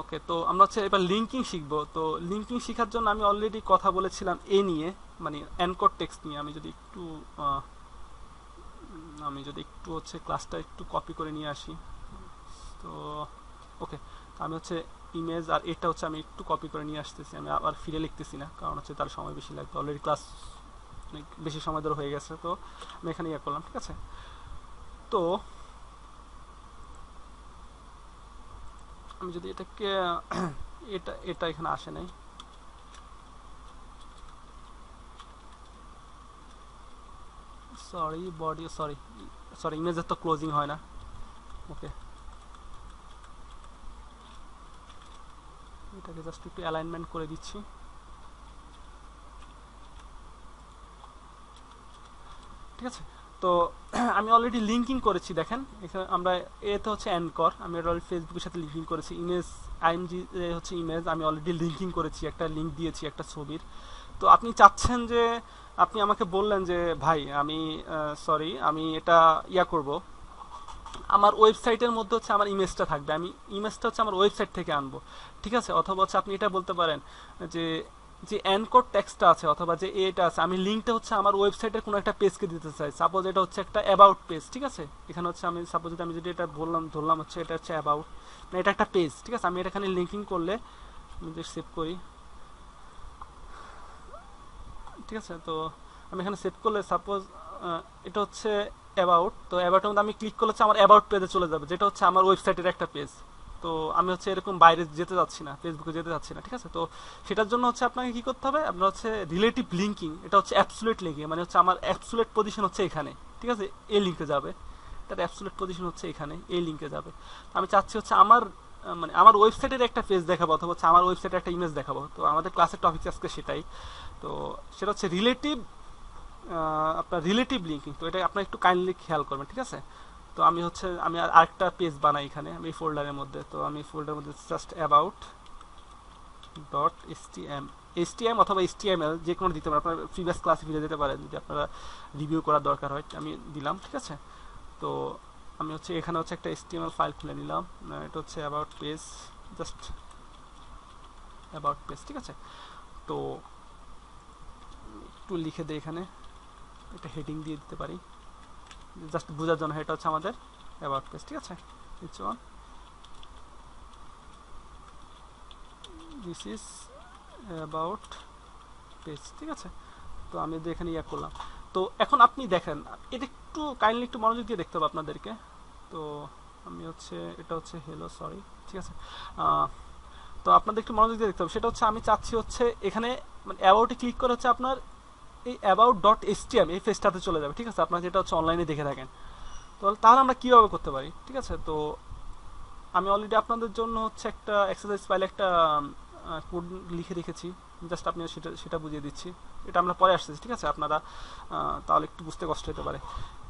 ওকে, তো আমরা হচ্ছে এবার লিঙ্কিং শিখবো। তো লিঙ্কিং শেখার জন্য আমি অলরেডি কথা বলেছিলাম এ নিয়ে, মানে অ্যানকর টেক্সট নিয়ে। আমি যদি একটু হচ্ছে ক্লাসটা একটু কপি করে নিয়ে আসি। তো ওকে, তো আমি হচ্ছে ইমেজ আর এটা হচ্ছে আমি একটু কপি করে নিয়ে আসতেছি, আমি আবার ফিরে লিখতেছি না, কারণ হচ্ছে তার সময় বেশি লাগবে, অলরেডি ক্লাস অনেক বেশি সময় ধরে হয়ে গেছে। তো আমি এখানে ইয়ে করলাম, ঠিক আছে। তো আমি যদি এটাকে এটা এটা এখানে আসে নাই, সরি বডি, সরি সরি ইমেজের তো ক্লোজিং হয় না। ওকে, এটাকে জাস্ট একটু অ্যালাইনমেন্ট করে দিচ্ছি, ঠিক আছে। তো আমি অলরেডি লিঙ্কিং করেছি, দেখেন এখানে আমরা এতে হচ্ছে অ্যানকর, আমি অলরেডি ফেসবুকের সাথে লিঙ্কিং করেছি। ইমেজ আইএমজি হচ্ছে ইমেজ, আমি অলরেডি লিঙ্কিং করেছি, একটা লিঙ্ক দিয়েছি একটা ছবির। তো আপনি চাচ্ছেন যে, আপনি আমাকে বললেন যে ভাই আমি সরি আমি এটা ইয়া করব, আমার ওয়েবসাইটের মধ্যে হচ্ছে আমার ইমেজটা থাকবে, আমি ইমেজটা হচ্ছে আমার ওয়েবসাইট থেকে আনবো, ঠিক আছে। অথবা হচ্ছে আপনি এটা বলতে পারেন যে যে অ্যানকর টেক্সটটা আছে অথবা যে এটা আছে, আমি লিঙ্কটা হচ্ছে আমার ওয়েবসাইটের কোনো একটা পেজকে দিতে চাই। সাপোজ এটা হচ্ছে একটা অ্যাবাউট পেজ, ঠিক আছে। এখানে হচ্ছে আমি সাপোজ যদি আমি যদি এটা বললাম ধরলাম হচ্ছে এটা হচ্ছে অ্যাবাউট, মানে এটা একটা পেজ, ঠিক আছে। আমি এটা এখানে লিঙ্কিং করলে আমি যদি সেভ করি, ঠিক আছে। তো আমি এখানে সেভ করলে সাপোজ এটা হচ্ছে অ্যাবাউট, তো অ্যাবাউটের মধ্যে আমি ক্লিক করলে হচ্ছে আমার অ্যাবাউট পেজে চলে যাবে, যেটা হচ্ছে আমার ওয়েবসাইটের একটা পেজ। তো আমি হচ্ছে এরকম বাইরে যেতে যাচ্ছি না, ফেসবুকে যেতে যাচ্ছি না, ঠিক আছে। তো সেটার জন্য হচ্ছে আপনাকে কি করতে হবে, আপনার হচ্ছে রিলেটিভ লিঙ্কিং, এটা হচ্ছে অ্যাবসুলেট লিঙ্কিং, মানে হচ্ছে আমার অ্যাবসুলেট পজিশন হচ্ছে এখানে, ঠিক আছে, এই লিঙ্কে যাবে। তার অ্যাবসুলেট পজিশন হচ্ছে এখানে, এই লিঙ্কে যাবে। তো আমি চাচ্ছি হচ্ছে আমার মানে আমার ওয়েবসাইটের একটা পেজ দেখাবো অথবা হচ্ছে আমার ওয়েবসাইটের একটা ইমেজ দেখাবো। তো আমাদের ক্লাসের টপিক আজকে সেটাই। তো সেটা হচ্ছে রিলেটিভ, আপনার রিলেটিভ লিঙ্কিং। তো এটা আপনার একটু কাইন্ডলি খেয়াল করবেন, ঠিক আছে। তো আমি হচ্ছে আমি আরেকটা পেজ বানাই এখানে, আমি ফোল্ডারের মধ্যে, তো আমি ফোল্ডারের মধ্যে জাস্ট অ্যাবাউট ডট এসটিএম অথবা এসটিএমএল যে কোনো দিতে পারেন, আপনার প্রিভিয়াস ক্লাসে ফিরে যেতে পারেন যদি আপনারা রিভিউ করার দরকার হয়। আমি দিলাম, ঠিক আছে। তো আমি হচ্ছে এখানে হচ্ছে একটা এসটিএমএল ফাইল খুলে নিলাম, এটা হচ্ছে about page, just about page, ঠিক আছে। তো একটু লিখে দিই এখানে, এটা হেডিং দিয়ে দিতে পারি জাস্ট বোঝার জন্য। এটা হচ্ছে আমাদের অ্যাবাউট পেজ, ঠিক আছে। It's on, this is about page, ঠিক আছে। তো আমি এখানে ইয়া করলাম। তো এখন আপনি দেখেন, এটা একটু কাইন্ডলি একটু মনোযোগ দিয়ে দেখতে হবে আপনাদেরকে। তো আমি হচ্ছে এটা হচ্ছে হ্যালো, সরি, ঠিক আছে। তো আপনাদের একটু মনোযোগ দিয়ে দেখতে হবে। সেটা হচ্ছে আমি চাচ্ছি হচ্ছে এখানে মানে অ্যাবাউটে ক্লিক করে হচ্ছে আপনার এই অ্যাবাউট ডট এসটিএম এই পেজটাতে চলে যাবে, ঠিক আছে, আপনার যেটা হচ্ছে অনলাইনে দেখে থাকেন। তো তাহলে আমরা কীভাবে করতে পারি, ঠিক আছে। তো আমি অলরেডি আপনাদের জন্য হচ্ছে একটা এক্সারসাইজ ফাইলে একটা কোড লিখে রেখেছি, জাস্ট আপনি সেটা সেটা বুঝিয়ে দিচ্ছি। এটা আমরা পরে আসতেছি, ঠিক আছে, আপনারা তাহলে একটু বুঝতে কষ্ট হতে পারে।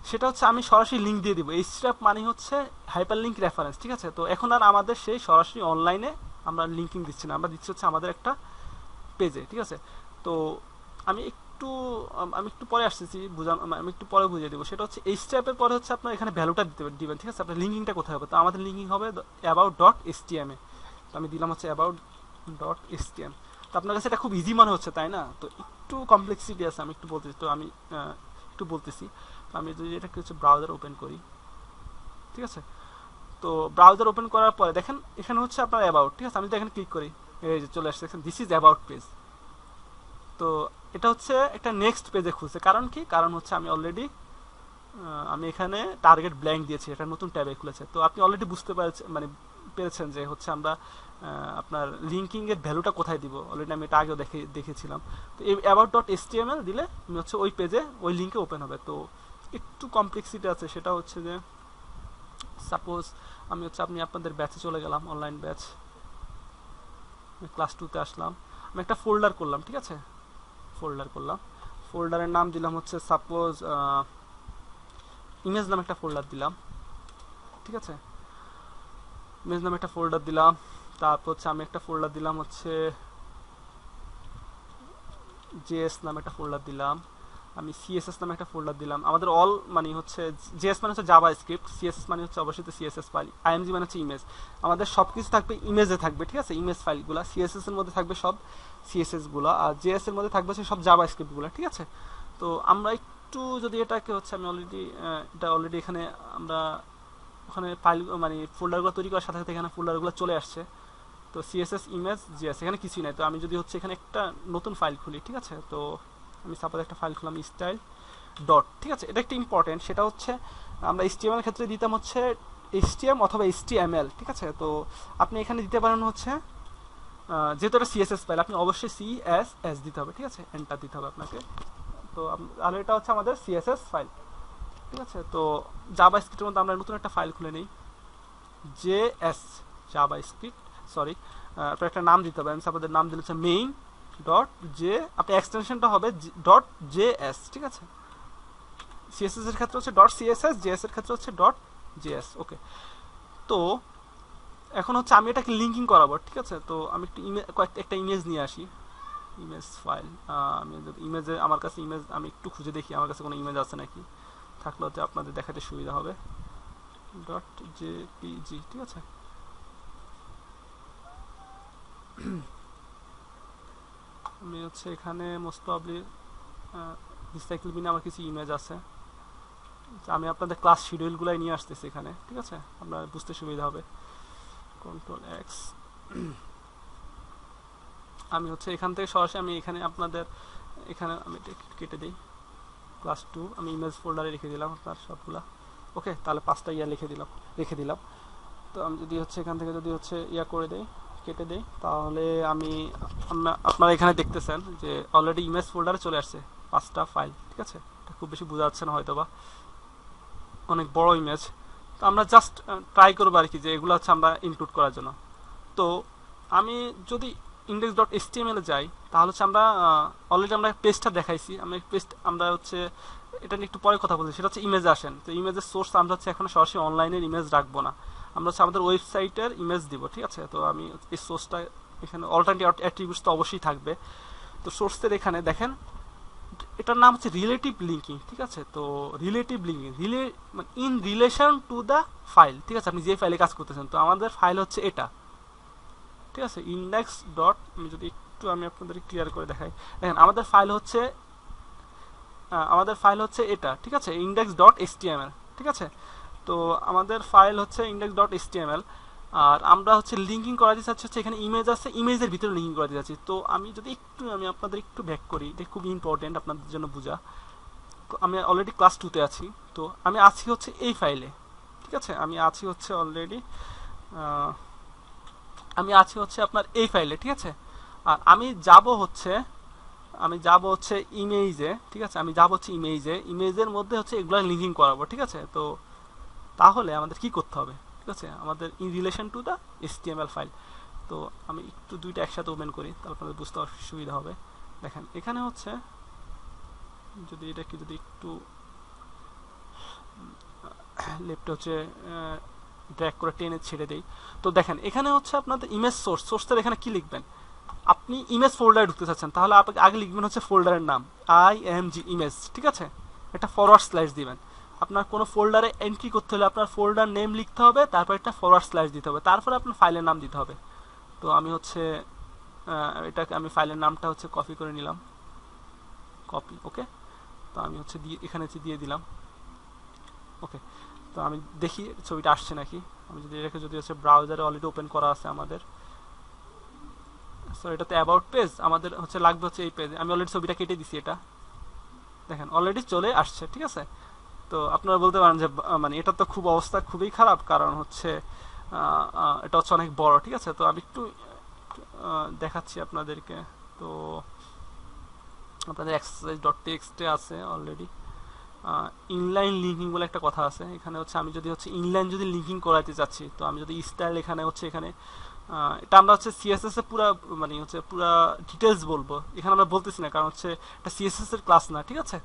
সেটা হচ্ছে আমি সরাসরি লিঙ্ক দিয়ে দিব, এইচটিটিপি মানে হচ্ছে হাইপার লিঙ্ক রেফারেন্স, ঠিক আছে। তো এখন আর আমাদের সেই সরাসরি অনলাইনে আমরা লিঙ্কিং দিচ্ছি না, আমরা দিচ্ছি হচ্ছে আমাদের একটা পেজে, ঠিক আছে। তো আমি একটু আমি একটু পরে আসতেছি আমি একটু পরে বুঝিয়ে দেবো। সেটা হচ্ছে এইচটিটিপি এর পরে হচ্ছে আপনার এখানে ভ্যালুটা দিবেন, ঠিক আছে। আপনার লিঙ্কিংটা কোথায় হবে, তো আমাদের লিঙ্কিং হবে অ্যাবাউট ডট এসটিএম এ। তো আমি দিলাম হচ্ছে অ্যাবাউট ডট এসটিএম। তো আপনার কাছে এটা খুব ইজি মনে হচ্ছে, তাই না? তো একটু কমপ্লেক্সিটি আছে, আমি একটু বলতেছি। তো আমি একটু বলতেছি। তো আমি যদি এটাকে হচ্ছে ব্রাউজার ওপেন করি, ঠিক আছে। তো ব্রাউজার ওপেন করার পরে দেখেন এখানে হচ্ছে আপনার অ্যাবাউট, ঠিক আছে। আমি যদি এখানে ক্লিক করি, এই যে চলে আসছে, দেখেন দিস ইজ অ্যাবাউট পেজ। তো এটা হচ্ছে একটা নেক্সট পেজে খুলছে, কারণ কি, কারণ হচ্ছে আমি অলরেডি আমি এখানে টার্গেট ব্ল্যাঙ্ক দিয়েছি, এটা নতুন ট্যাবে খুলেছে। তো আপনি অলরেডি বুঝতে পারছেন, মানে পেরেছেন যে হচ্ছে আমরা আপনার লিঙ্কিং এর ভ্যালুটা কোথায় দিব, অলরেডি আমি এটা আগেও দেখেছিলাম। তো এই অ্যাবাউট ডট এসটিএমএল দিলে আমি হচ্ছে ওই পেজে ওই লিঙ্কে ওপেন হবে। তো একটু কমপ্লেক্সিটি আছে, সেটা হচ্ছে যে সাপোজ আমি হচ্ছে আপনি আপনাদের ব্যাচে চলে গেলাম, অনলাইন ব্যাচ, ক্লাস 2-তে আসলাম, আমি একটা ফোল্ডার করলাম, ঠিক আছে। ফোল্ডার করলাম, ফোল্ডারের নাম দিলাম হচ্ছে সাপোজ ইমেজ নামে একটা ফোল্ডার দিলাম, ঠিক আছে। ইমেজ নামে একটা ফোল্ডার দিলাম। তারপর হচ্ছে আমি একটা ফোল্ডার দিলাম হচ্ছে জেএস নামে একটা ফোল্ডার দিলাম। আমি সিএসএস নামে একটা ফোল্ডার দিলাম। আমাদের অল মানে হচ্ছে জেএস মানে হচ্ছে জাভা স্ক্রিপ্ট, সিএসএস মানে হচ্ছে অবশ্যই সিএসএস ফাইল, আইএমজি মানে হচ্ছে ইমেজ। আমাদের সব কিছু থাকবে ইমেজে থাকবে, ঠিক আছে, ইমেজ ফাইলগুলো। সিএসএস এর মধ্যে থাকবে সব সিএসএস গুলো, আর জেএস এর মধ্যে থাকবে সব জাভা স্ক্রিপ্টগুলো, ঠিক আছে। তো আমরা একটু যদি এটাকে হচ্ছে আমি অলরেডি এখানে আমরা ওখানে ফাইল মানে ফোল্ডারগুলো তৈরি করার সাথে সাথে এখানে ফোল্ডারগুলো চলে আসছে। তো সিএসএস ইমেজ জিএস এখানে কিছুই নাই। তো আমি যদি হচ্ছে এখানে একটা নতুন ফাইল খুলি, ঠিক আছে, তো আমি সাপোজ একটা ফাইল খুললাম স্টাইল ডট, ঠিক আছে। এটা একটা ইম্পর্টেন্ট, সেটা হচ্ছে আমরা এইচটিএমএল ক্ষেত্রে দিতাম হচ্ছে এইচটিএম অথবা এইচটিএমএল, ঠিক আছে। তো আপনি এখানে দিতে পারেন হচ্ছে যেহেতু এটা সিএসএস ফাইল, আপনি অবশ্যই সিএসএস দিতে হবে, ঠিক আছে, এন্টার দিতে হবে আপনাকে। তো আর এটা হচ্ছে আমাদের সিএসএস ফাইল, ঠিক আছে। তো জাভা স্ক্রিপ্টের মধ্যে আমরা নতুন একটা ফাইল খুলে নিই, জেএস জাভা স্ক্রিপ্ট, সরি, আপনার একটা নাম দিতে হবে। আমি সাপোজ নাম দিলে হচ্ছে মেইন ডট জে, আপনি এক্সটেনশনটা হবে ডট জেএস, ঠিক আছে। সিএসএস এর ক্ষেত্রে হচ্ছে ডট সিএসএস, জেএস এর ক্ষেত্রে হচ্ছে ডট জেএস, ওকে। তো এখন হচ্ছে আমি এটাকে লিঙ্কিং করাবো, ঠিক আছে। তো আমি একটু একটা ইমেজ নিয়ে আসি, ইমেজ ফাইল। আমি ইমেজে আমার কাছে ইমেজ আমি একটু খুঁজে দেখি আমার কাছে কোনো ইমেজ আছে নাকি, থাকলে হচ্ছে আপনাদের দেখাতে সুবিধা হবে। ডট জেপিজি, ঠিক আছে। আমি হচ্ছে এখানে মোস্ট প্রবাবলি রিসাইকেল বিনে আমার কিছু ইমেজ আছে, আমি আপনাদের ক্লাস শিডিউলগুলাই নিয়ে আসতেছি এখানে, ঠিক আছে, আপনার বুঝতে সুবিধা হবে। কন্ট্রোল এক্স, আমি হচ্ছে এখান থেকে সরাসরি আমি এখানে আপনাদের এখানে আমি কেটে দিই ক্লাস 2, আমি ইমেজ ফোল্ডারে রেখে দিলাম আপনার সবগুলা, ওকে। তাহলে 5টা রেখে দিলাম। তো আমি যদি হচ্ছে এখান থেকে যদি হচ্ছে করে দেই, কেটে দেই, তাহলে আমি আপনারা এখানে দেখতেছেন যে অলরেডি ইমেজ ফোল্ডারে চলে আসছে 5টা ফাইল, ঠিক আছে। এটা খুব বেশি বোঝা যাচ্ছে না হয়তো বা, অনেক বড় ইমেজ। তো আমরা জাস্ট ট্রাই করবো আর কি যে এগুলো হচ্ছে আমরা ইনক্লুড করার জন্য। তো আমি যদি ইন্ডেক্স ডট এইচটিএমএল এ যাই, তাহলে হচ্ছে আমরা অলরেডি আমরা পেজটা দেখাইছি, আমরা হচ্ছে এটা নিয়ে একটু পরে কথা বলছি, সেটা হচ্ছে ইমেজে আসেন। তো ইমেজের সোর্স আমরা হচ্ছে এখন সরাসরি অনলাইনের ইমেজ রাখবো না, আমরা হচ্ছে আমাদের ওয়েবসাইটের ইমেজ দিব, ঠিক আছে। তো আমি এই সোর্সটা এখানে অল্টারনেটিভ অ্যাট্রিবিউটস তো অবশ্যই থাকবে। তো সোর্সের এখানে দেখেন এটার নাম হচ্ছে রিলেটিভ লিঙ্কিং, ঠিক আছে। তো রিলেটিভ লিঙ্কিং মানে in relation to the file, ঠিক আছে, আপনি যে ফাইলে কাজ করতেছেন। তো আমাদের ফাইল হচ্ছে এটা, ঠিক আছে, ইন্ডেক্স ডট, আমি যদি একটু আমি আপনাদের ক্লিয়ার করে দেখাই, দেখেন আমাদের ফাইল হচ্ছে এটা, ঠিক আছে, ইন্ডেক্স ডট এইচটিএমএল, ঠিক আছে। তো আমাদের ফাইল হচ্ছে ইন্ডেক্স ডট এইচটিএমএল, আর আমরা হচ্ছে লিঙ্কিং করাতে চাচ্ছি হচ্ছে এখানে ইমেজ আছে, ইমেজের ভিতরে লিঙ্কিং করাতে চাচ্ছি। তো আমি যদি আমি আপনাদের একটু ব্যাক করি, এটা খুব ইম্পর্টেন্ট আপনাদের জন্য বোঝা। তো আমি অলরেডি ক্লাস 2-তে আছি, তো আমি আছি হচ্ছে এই ফাইলে, ঠিক আছে, আমি আছি হচ্ছে আপনার এই ফাইলে, ঠিক আছে। আর আমি যাব হচ্ছে ইমেজে, ঠিক আছে, আমি যাব হচ্ছে ইমেজের মধ্যে হচ্ছে এগুলো লিঙ্কিং করাবো, ঠিক আছে। তো তাহলে আমাদের কি করতে হবে, ঠিক আছে, আমাদের in relation to the HTML file. তো আমি একটু দুইটা একসাথে ওপেন করি, তাহলে আপনাদের বুঝতে সুবিধা হবে। দেখেন এখানে হচ্ছে যদি এটাকে যদি একটু লেফটে হচ্ছে ড্র্যাগ করে টেনে ছেড়ে দেই, তো দেখেন এখানে হচ্ছে আপনাদের ইমেজ সোর্সের এখানে কি লিখবেন, আপনি ইমেজ ফোল্ডারে ঢুকতে চাচ্ছেন, তাহলে আপনাকে আগে লিখবেন হচ্ছে ফোল্ডারের নাম IMG ইমেজ, ঠিক আছে, একটা ফরওয়ার্ড স্ল্যাশ দিবেন। আপনার কোনো ফোল্ডারে এন্ট্রি করতে হলে আপনার ফোল্ডার নেম লিখতে হবে, তারপর একটা ফরওয়ার্ড স্ল্যাশ দিতে হবে, তারপরে আপনার ফাইলের নাম দিতে হবে। তো আমি হচ্ছে এটাকে আমি ফাইলের নামটা হচ্ছে কপি করে নিলাম, কপি, ওকে। তো আমি হচ্ছে এখানে দিয়ে দিলাম, ওকে। তো আমি দেখি ছবিটা আসছে নাকি, আমি যদি এটাকে যদি হচ্ছে ব্রাউজারে অলরেডি ওপেন করা আছে আমাদের, সো এটাতে অ্যাবাউট পেজ আমাদের হচ্ছে লাগবে হচ্ছে এই পেজ, আমি অলরেডি ছবিটা কেটে দিছি, এটা দেখেন অলরেডি চলে আসছে, ঠিক আছে। তো আপনারা বলতে পারেন যে মানে এটা তো খুব অবস্থা খুবই খারাপ, কারণ হচ্ছে এটা হচ্ছে অনেক বড়, ঠিক আছে। তো আমি একটু দেখাচ্ছি আপনাদেরকে। তো আপনাদের এক্সারসাইজ ডট টেক্সটে আছে অলরেডি ইনলাইন লিঙ্কিং বলে একটা কথা আছে। এখানে হচ্ছে আমি যদি হচ্ছে ইনলাইন যদি লিঙ্কিং করাতে চাচ্ছি, তো আমি যদি স্টাইল এখানে এটা আমরা হচ্ছে সিএসএস এ মানে হচ্ছে পুরা ডিটেলস বলবো, এখানে আমরা বলতেছি না, কারণ হচ্ছে এটা সিএসএস এর ক্লাস না, ঠিক আছে।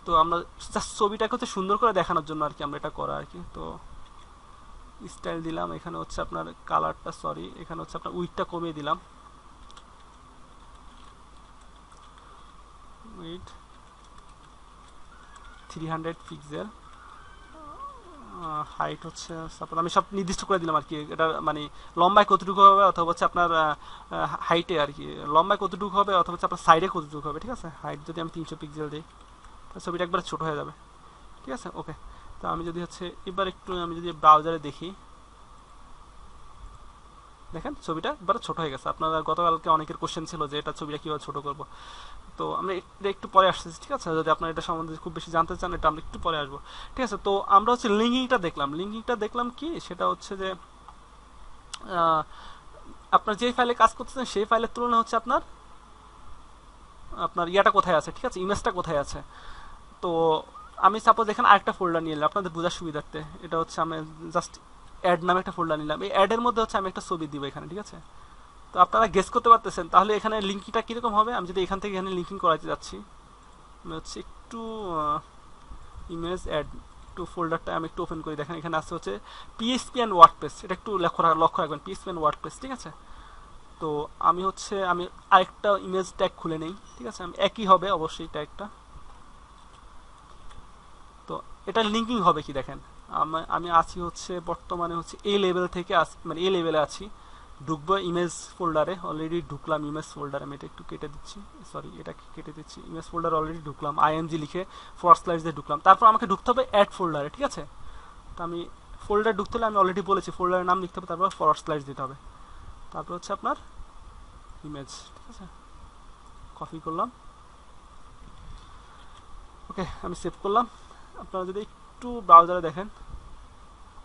তো আমরা জাস্ট ছবিটাকে হচ্ছে সুন্দর করে দেখানোর জন্য আর কি আমরা এটা করা আর কি। তো স্টাইল দিলাম, এখানে হচ্ছে আপনার কালারটা, সরি, এখানে হচ্ছে আপনার উইডটা কমিয়ে দিলাম, উইড 300 পিক্সেল, হাইট হচ্ছে সাপোজ আমি সব নির্দিষ্ট করে দিলাম আর কি, এটা মানে লম্বায় কতটুকু হবে অথবা হচ্ছে আপনার হাইটে আর কি লম্বায় কতটুকু হবে অথবা হচ্ছে আপনার সাইডে কতটুকু হবে, ঠিক আছে। হাইট যদি আমি 300 পিক্সেল দিই ছবিটা একবার ছোট হয়ে যাবে, ঠিক আছে। ওকে, তো আমি যদি হচ্ছে এবার একটু আমি যদি ব্রাউজারে দেখি, দেখেন ছবিটা একবার ছোট হয়ে গেছে। আপনারা গতকালকে অনেকের কোশ্চেন ছিল যে এটা ছবিটা কীভাবে ছোট করব, তো আমরা এটা একটু পরে আসতেছি, ঠিক আছে। যদি আপনারা এটা সম্বন্ধে খুব বেশি জানতে চান এটা আমরা একটু পরে আসবো, ঠিক আছে। তো আমরা হচ্ছে লিঙ্কিংটা দেখলাম কি সেটা হচ্ছে যে আপনার যেই ফাইলে কাজ করতেছেন সেই ফাইলের তুলনায় হচ্ছে আপনার আপনার ইয়াটা কোথায় আছে, ঠিক আছে, ইমেজটা কোথায় আছে। তো আমি সাপোজ এখানে আরেকটা ফোল্ডার নিয়ে নিলাম আপনাদের বোঝার সুবিধার্থে, এটা হচ্ছে আমি জাস্ট অ্যাড নামে একটা ফোল্ডার নিলাম। এই অ্যাডের মধ্যে হচ্ছে আমি একটা ছবি দিব এখানে, ঠিক আছে। তো আপনারা গেস করতে পারতেছেন তাহলে এখানে লিঙ্কিংটা কীরকম হবে। আমি যদি এখান থেকে এখানে লিঙ্কিং করাতে যাচ্ছি, আমি হচ্ছে একটু ইমেজ অ্যাড টু ফোল্ডারটা আমি একটু ওপেন করি, দেখেন এখানে আছে হচ্ছে পিএইচপি অ্যান্ড ওয়ার্ডপ্রেস, এটা একটু লক্ষ্য রাখবেন, পিএইচপি অ্যান্ড ওয়ার্ডপ্রেস, ঠিক আছে। তো আমি আরেকটা ইমেজ ট্যাগ খুলে নেই, ঠিক আছে, আমি একই হবে অবশ্যই ট্যাগটা। তো এটা লিঙ্কিং হবে কি দেখেন, আমি আছি হচ্ছে বর্তমানে হচ্ছে এই লেভেল থেকে মানে এই লেভেলে আছি, ঢুকবো ইমেজ ফোল্ডারে, অলরেডি ঢুকলাম ইমেজ ফোল্ডারে, আমি এটা একটু কেটে দিচ্ছি, সরি এটাকে কেটে দিচ্ছি, ইমেজ ফোল্ডারে অলরেডি ঢুকলাম, আইএমজি লিখে ফরওয়ার্ড স্ল্যাশ দিয়ে ঢুকলাম। তারপর আমাকে ঢুকতে হবে অ্যাড ফোল্ডারে, ঠিক আছে। তো আমি ফোল্ডার ঢুকতে হলে আমি অলরেডি বলেছি ফোল্ডারের নাম লিখতে হবে, তারপর ফরওয়ার্ড স্ল্যাশ দিতে হবে, তারপর হচ্ছে আপনার ইমেজ, ঠিক আছে, কপি করলাম, ওকে আমি সেভ করলাম। আপনারা যদি একটু ব্রাউজারে দেখেন,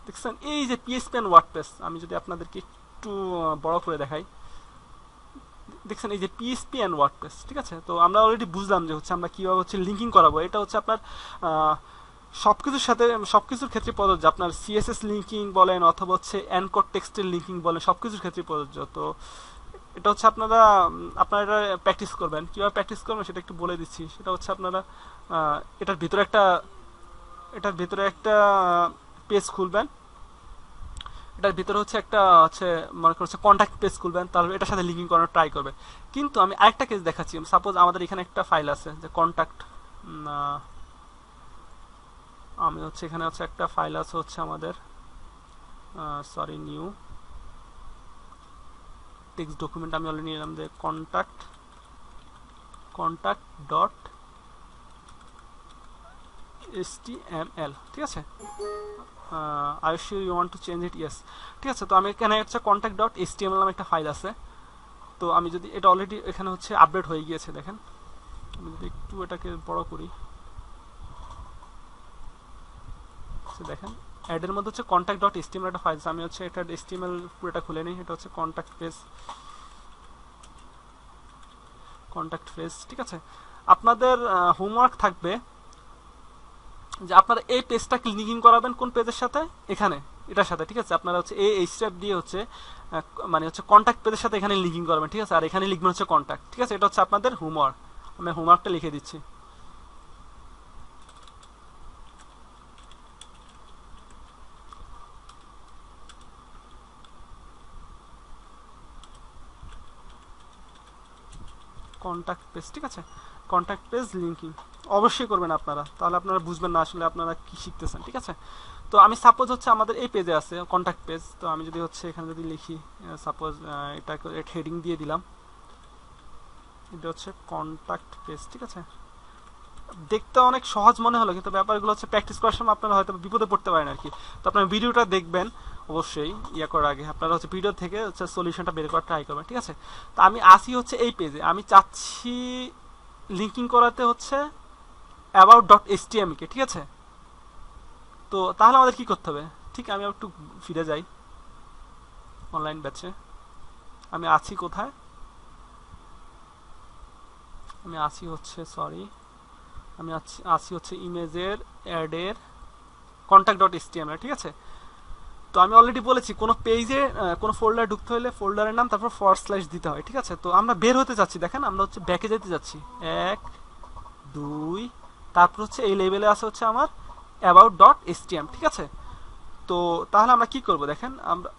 দেখছেন এই যে পিএইচপি অ্যান্ড ওয়ার্ডপ্রেস, আমি যদি আপনাদেরকে একটু বড় করে দেখাই, দেখছেন এই যে পিএইচপি অ্যান্ড ওয়ার্ডপ্রেস, ঠিক আছে। তো আমরা অলরেডি বুঝলাম যে হচ্ছে আমরা কীভাবে হচ্ছে লিঙ্কিং করাবো। এটা হচ্ছে আপনার সবকিছুর সাথে সবকিছুর ক্ষেত্রে প্রযোজ্য, আপনার সিএসএস লিঙ্কিং বলেন অথবা হচ্ছে অ্যানকর টেক্সটের লিঙ্কিং বলেন, সবকিছুর ক্ষেত্রে প্রযোজ্য। তো এটা হচ্ছে আপনারা এটা প্র্যাকটিস করবেন, কীভাবে প্র্যাকটিস করবেন সেটা একটু বলে দিচ্ছি। সেটা হচ্ছে আপনারা এটার ভিতরে একটা পেজ খুলবেন, এটার ভিতরে হচ্ছে একটা হচ্ছে মনে করছে কন্ট্যাক্ট পেজ খুলবেন, তাহলে এটার সাথে লিঙ্কিং করার ট্রাই করবে। কিন্তু আমি আরেকটা কেস দেখাচ্ছি, সাপোজ আমাদের এখানে একটা ফাইল আছে যে কন্ট্যাক্ট, আমি হচ্ছে এখানে হচ্ছে একটা ফাইল আছে হচ্ছে আমাদের সরি নিউ টেক্সট ডকুমেন্ট, আমি অলরেডি নিলাম যে কন্ট্যাক্ট ডট HTML, ঠিক আছে। I sure you want to change it, yes, ঠিক আছে। তো আমি এখানে হচ্ছে কন্ট্যাক্ট ডট HTML নামে একটা ফাইল আছে। তো আমি যদি এটা অলরেডি এখানে হচ্ছে আপডেট হয়ে গিয়েছে, দেখেন আমি যদি একটু এটাকে বড় করি, দেখেন অ্যাডের মধ্যে হচ্ছে কন্ট্যাক্ট ডট HTML একটা ফাইল আছে। আমি হচ্ছে এটা HTML পুরোটা খুলে নিই, এটা হচ্ছে কন্ট্যাক্ট পেজ, ঠিক আছে। আপনাদের হোমওয়ার্ক থাকবে যে আপনারা এই পেজটাকে লিঙ্কিং করাবেন কোন পেজের সাথে, এখানে এটার সাথে, ঠিক আছে। আপনারা হচ্ছে এই স্টেপ দিয়ে হচ্ছে মানে হচ্ছে কন্ট্যাক্ট পেজের সাথে এখানে লিঙ্কিং করবেন, ঠিক আছে। আর এখানে লিখবেন হচ্ছে কন্ট্যাক্ট, ঠিক আছে। এটা হচ্ছে আপনাদের হোমওয়ার্ক, আমি হোমওয়ার্কটা লিখে দিচ্ছি। কন্ট্যাক্ট পেজ, ঠিক আছে, কন্ট্যাক্ট পেজ লিঙ্কিং অবশ্যই করবেন আপনারা, তাহলে আপনারা বুঝবেন না আসলে আপনারা কি শিখতেছেন, ঠিক আছে। তো আমি সাপোজ হচ্ছে আমাদের এই পেজে আছে কন্ট্যাক্ট পেজ, তো আমি যদি হচ্ছে এখানে যদি লিখি সাপোজ এটাকে হেডিং দিয়ে দিলাম, এটা হচ্ছে কন্ট্যাক্ট পেজ, ঠিক আছে। দেখতে অনেক সহজ মনে হলো, কিন্তু ব্যাপারগুলো হচ্ছে প্র্যাকটিস করার সময় আপনারা হয়তো বিপদে পড়তে পারেন আর কি। তো আপনার ভিডিওটা দেখবেন অবশ্যই, করার আগে আপনারা হচ্ছে ভিডিও থেকে হচ্ছে সলিউশনটা বের করার ট্রাই করবেন, ঠিক আছে। তো আমি আসি হচ্ছে এই পেজে, আমি চাচ্ছি লিঙ্কিং করাতে হচ্ছে অ্যাবাউট ডট HTML কে, ঠিক আছে। তো তাহলে আমাদের কি করতে হবে, ঠিক আমি একটু ফিরে যাই অনলাইন ব্যাচে, আমি আছি কোথায়, আমি আছি হচ্ছে সরি আমি আছি হচ্ছে ইমেজের অ্যাডের কন্ট্যাক্ট ডট HTML, ঠিক আছে। তো আমি অলরেডি বলেছি কোনো পেজে কোনো ফোল্ডার ঢুকতে হলে ফোল্ডারের নাম তারপর ফরওয়ার্ড স্ল্যাশ দিতে হয়, ঠিক আছে। তো আমরা বের হতে যাচ্ছি, দেখেন আমরা হচ্ছে ব্যাকে যেতে যাচ্ছি, 1 2, তারপর হচ্ছে এই লেভেলে আছে হচ্ছে আমার অ্যাবাউট ডট HTML, ঠিক আছে। তো তাহলে আমরা কি করব দেখেন, আমরা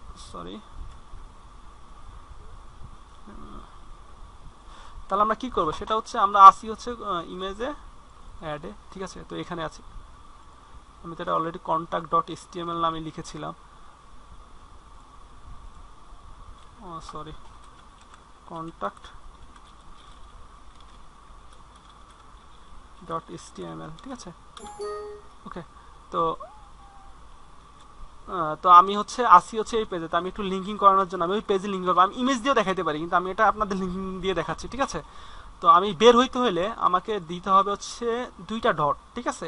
তাহলে আমরা কি করব সেটা হচ্ছে আমরা আসি হচ্ছে ইমেজে অ্যাডে, ঠিক আছে। তো এখানে আছি, আমি তো এটা অলরেডি কন্ট্যাক্ট ডট এসটিএমএল নামে লিখেছিলাম। ও সরি, কন্ট্যাক্ট ডট এসটিএমএল, ঠিক আছে। ওকে, তো তো আমি হচ্ছে আসি হচ্ছে এই পেজে, তো আমি একটু লিঙ্কিং করানোর জন্য আমি ওই পেজে লিঙ্ক করবো। আমি ইমেজ দিয়েও দেখাতে পারি, কিন্তু আমি এটা আপনাদের লিঙ্কিং দিয়ে দেখাচ্ছি, ঠিক আছে। তো আমি বের হইতে হলে আমাকে দিতে হবে হচ্ছে দুইটা ডট, ঠিক আছে,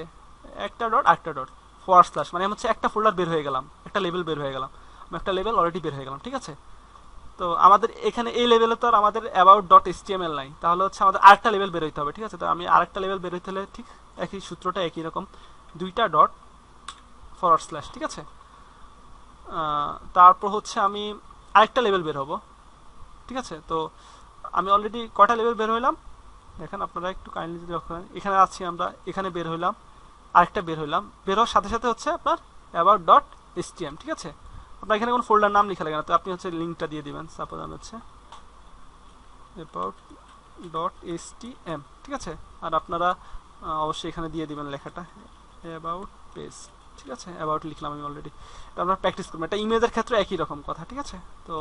একটা ডট আরেকটা ডট ফরওয়ার্ড স্ল্যাশ, মানে আমি হচ্ছে একটা ফোল্ডার বের হয়ে গেলাম, একটা লেভেল বের হয়ে গেলাম, আমি একটা লেভেল অলরেডি বের হয়ে গেলাম, ঠিক আছে। তো আমাদের এখানে এই লেভেলে তো আর আমাদের অ্যাবাউট ডট এসটিএমএল নাই, তাহলে হচ্ছে আমাদের আরেকটা লেভেল বের হইতে হবে, ঠিক আছে। তো আমি আরেকটা লেভেল বের হইতে হলে ঠিক একই সূত্রটা একই রকম, দুইটা ডট ফরওয়ার্ড স্ল্যাশ, ঠিক আছে। তারপর হচ্ছে আমি আরেকটা লেভেল বের হবো, ঠিক আছে। তো আমি অলরেডি কটা লেভেল বের হইলাম দেখেন, আপনারা একটু কাইন্ডলি যদি লক্ষ্য করেন, এখানে আছি আমরা, এখানে বের হইলাম, আরেকটা বের হইলাম, বের হওয়ার সাথে সাথে হচ্ছে আপনার অ্যাবাউট ডট এসটিএম, ঠিক আছে। আপনার এখানে কোনো ফোল্ডার নাম লেখা লাগে না, তো আপনি হচ্ছে লিঙ্কটা দিয়ে দিবেন, সাপোজ আমি হচ্ছে অ্যাবাউট ডট এসটিএম, ঠিক আছে। আর আপনারা অবশ্যই এখানে দিয়ে দিবেন লেখাটা অ্যাবাউট পেজ, ঠিক আছে। অ্যাবাউট লিখলাম আমি অলরেডি, এটা আমরা প্র্যাকটিস করবো, এটা ইমেজের ক্ষেত্রে একই রকম কথা, ঠিক আছে। তো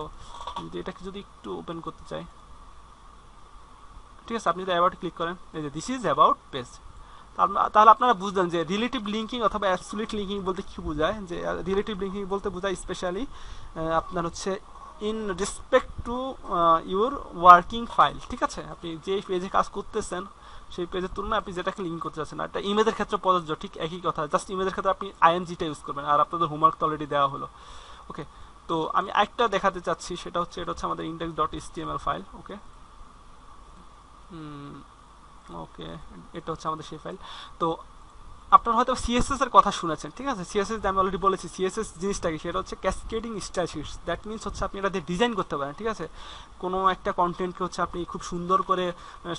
যদি এটাকে যদি একটু ওপেন করতে চাই, ঠিক আছে, আপনি যদি অ্যাবাউট ক্লিক করেন, এই যে দিস ইজ অ্যাবাউট পেজ, তাহলে আপনারা বুঝলেন যে রিলেটিভ লিঙ্কিং অথবা অ্যাবসলিউট লিঙ্কিং বলতে কি বোঝায়। যে রিলেটিভ লিঙ্কিং বলতে বোঝায় স্পেশালি আপনার হচ্ছে in respect to your working file, ঠিক আছে। আপনি যে পেজে কাজ করতেছেন সেই পেজের তুলনায় আপনি যেটাকে লিঙ্ক করতে চাচ্ছেন, একটা ইমেজের ক্ষেত্রে প্রযোজ্য, ঠিক একই কথা, জাস্ট ইমেজের ক্ষেত্রে আপনি আইএনজিটা ইউজ করবেন। আর আপনাদের হোমওয়ার্ক তো অলরেডি দেওয়া হলো, ওকে। তো আমি একটা দেখাতে চাচ্ছি, সেটা হচ্ছে এটা হচ্ছে আমাদের ইন্ডেক্স ডট এসটিএমএল ফাইল, ওকে। ওকে, এটা হচ্ছে আমাদের সেই ফাইল। তো আপনারা হয়তো সিএসএস এর কথা শুনেছেন, ঠিক আছে। সিএসএস আমি অলরেডি বলেছি, সিএসএস জিনিসটা কি, সেটা হচ্ছে cascading style shits. That means হচ্ছে আপনি এটা দিয়ে ডিজাইন করতে পারেন, ঠিক আছে। কোনো একটা কন্টেন্টকে হচ্ছে আপনি খুব সুন্দর করে